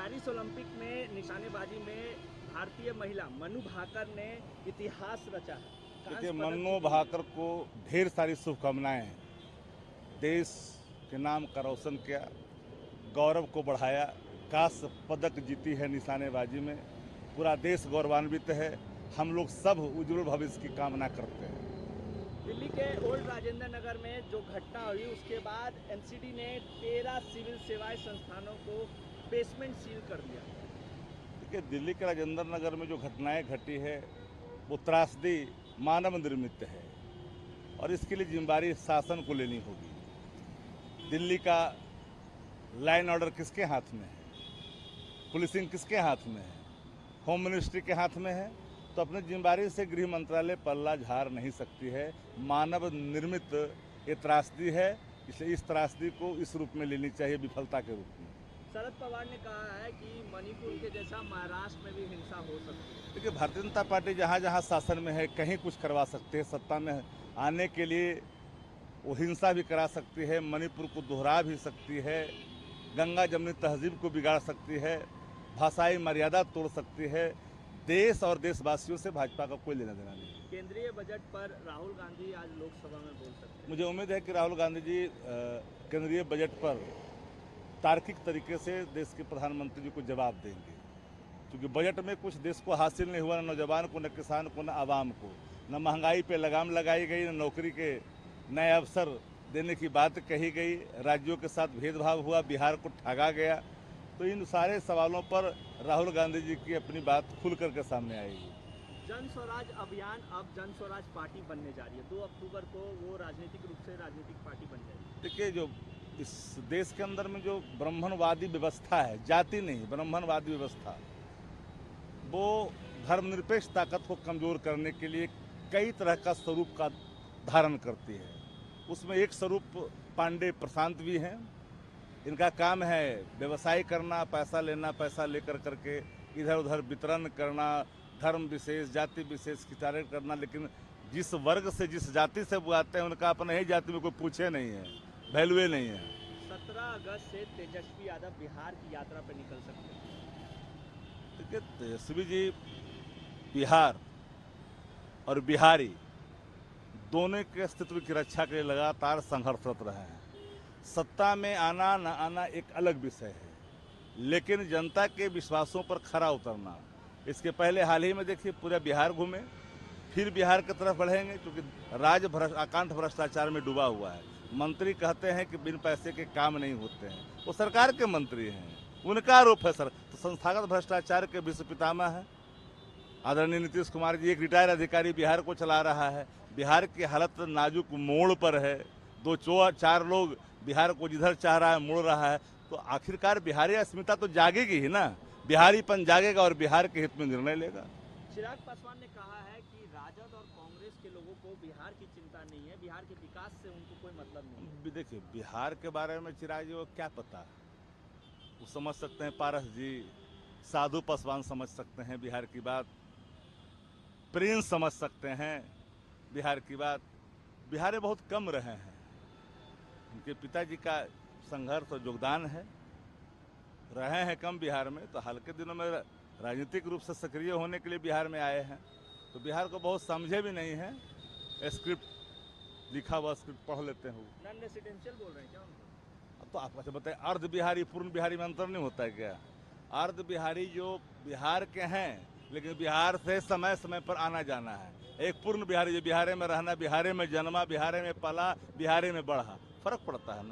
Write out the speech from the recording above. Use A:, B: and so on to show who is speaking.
A: Paris Olympic में निशानेबाजी में भारतीय महिला मनु भाकर ने इतिहास रचा है।
B: देखिए, मनु भाकर को ढेर सारी शुभकामनाएं हैं। देश के नाम का रोशन किया, गौरव को बढ़ाया, कांस्य पदक जीती है निशानेबाजी में। पूरा देश गौरवान्वित है। हम लोग सब उज्जवल भविष्य की कामना करते हैं।
A: दिल्ली के ओल्ड राजेंद्र नगर में जो घटना हुई उसके बाद एनसीडी ने 13 सिविल सेवाएं संस्थानों को बेसमेंट सील कर दिया।
B: देखिए, दिल्ली के राजेंद्र नगर में जो घटनाएं घटी है वो त्रासदी मानव निर्मित है और इसके लिए जिम्मेदारी शासन को लेनी होगी। दिल्ली का लाइन ऑर्डर किसके हाथ में है? पुलिसिंग किसके हाथ में है? होम मिनिस्ट्री के हाथ में है। तो अपनी जिम्मेदारी से गृह मंत्रालय पल्ला झाड़ नहीं सकती है। मानव निर्मित ये त्रासदी है, इसलिए इस त्रासदी को इस रूप में लेनी चाहिए, विफलता के रूप में।
A: शरद पवार ने कहा है कि मणिपुर के जैसा महाराष्ट्र में भी हिंसा हो सकती है।
B: देखिए, भारतीय जनता पार्टी जहाँ जहाँ शासन में है कहीं कुछ करवा सकते हैं। सत्ता में आने के लिए वो हिंसा भी करा सकती है, मणिपुर को दोहरा भी सकती है, गंगा जमुनी तहजीब को बिगाड़ सकती है, भाषाई मर्यादा तोड़ सकती है। देश और देशवासियों से भाजपा का कोई लेना देना नहीं।
A: केंद्रीय बजट पर राहुल गांधी आज लोकसभा में बोल सकते हैं।
B: मुझे उम्मीद है कि राहुल गांधी जी केंद्रीय बजट पर तार्किक तरीके से देश के प्रधानमंत्री जी को जवाब देंगे, क्योंकि बजट में कुछ देश को हासिल नहीं हुआ, न नौजवान को, न किसान को, न आवाम को। न महंगाई पे लगाम लगाई गई, न नौकरी के नए अवसर देने की बात कही गई। राज्यों के साथ भेदभाव हुआ, बिहार को ठगा गया। तो इन सारे सवालों पर राहुल गांधी जी की अपनी बात खुल करके सामने आएगी।
A: जन स्वराज अभियान अब जन स्वराज पार्टी बनने जा रही है। 2 अक्टूबर को वो राजनीतिक रूप से राजनीतिक पार्टी बन जाएगी।
B: देखिए, जो इस देश के अंदर में जो ब्राह्मणवादी व्यवस्था है, जाति नहीं ब्राह्मणवादी व्यवस्था, वो धर्मनिरपेक्ष ताकत को कमजोर करने के लिए कई तरह का स्वरूप का धारण करती है। उसमें एक स्वरूप पांडे प्रशांत भी हैं। इनका काम है व्यवसाय करना, पैसा लेना, पैसा लेकर करके इधर उधर वितरण करना, धर्म विशेष, जाति विशेष की टारगेट करना। लेकिन जिस वर्ग से, जिस जाति से वो आते हैं, उनका अपने ही जाति में कोई पूछे नहीं है, वैल्यू नहीं है।
A: 17 अगस्त से तेजस्वी यादव बिहार की यात्रा पर निकल सकते हैं।
B: देखिए, तेजस्वी जी बिहार और बिहारी दोनों के अस्तित्व की रक्षा के लिए लगातार संघर्षरत रहे हैं। सत्ता में आना न आना एक अलग विषय है, लेकिन जनता के विश्वासों पर खरा उतरना। इसके पहले हाल ही में देखिए पूरे बिहार घूमे, फिर बिहार की तरफ बढ़ेंगे, क्योंकि अकांठ भ्रष्टाचार में डूबा हुआ है। मंत्री कहते हैं कि बिन पैसे के काम नहीं होते हैं, वो सरकार के मंत्री हैं, उनका आरोप है सर। तो संस्थागत भ्रष्टाचार के विश्व पितामह है आदरणीय नीतीश कुमार जी। एक रिटायर्ड अधिकारी बिहार को चला रहा है। बिहार की हालत नाजुक मोड़ पर है। 2-4 लोग बिहार को जिधर चाह रहा है मोड़ रहा है। तो आखिरकार बिहारी अस्मिता तो जागेगी ही ना, बिहारीपन जागेगा और बिहार के हित में निर्णय लेगा।
A: चिराग पासवान ने कहा है कि राजद और कांग्रेस के लोगों को बिहार की चिंता नहीं है, बिहार के विकास से उनको कोई मतलब नहीं है।
B: देखिए, बिहार के बारे में चिराग जी को क्या पता, वो समझ सकते हैं। पारस जी, साधु पासवान समझ सकते हैं बिहार की बात, प्रिंस समझ सकते हैं बिहार की बात। बिहारी बहुत कम रहे हैं, उनके पिताजी का संघर्ष और योगदान है। रहे हैं कम बिहार में, तो हाल के दिनों में राजनीतिक रूप से सक्रिय होने के लिए बिहार में आए हैं। तो बिहार को बहुत समझे भी नहीं है। स्क्रिप्ट लिखा हुआ स्क्रिप्ट पढ़ लेते हैं।
A: नॉन रेसिडेंशियल बोल रहे हैं क्या उनको?
B: अब तो आप अच्छा बताएं, अर्ध बिहारी पूर्ण बिहारी में अंतर नहीं होता है क्या? अर्ध बिहारी जो बिहार के हैं, लेकिन बिहार से समय समय पर आना जाना है। एक पूर्ण बिहारी जो बिहार में रहना, बिहार में जन्मा, बिहार में पला, बिहार में बढ़ा, फर्क पड़ता है ना।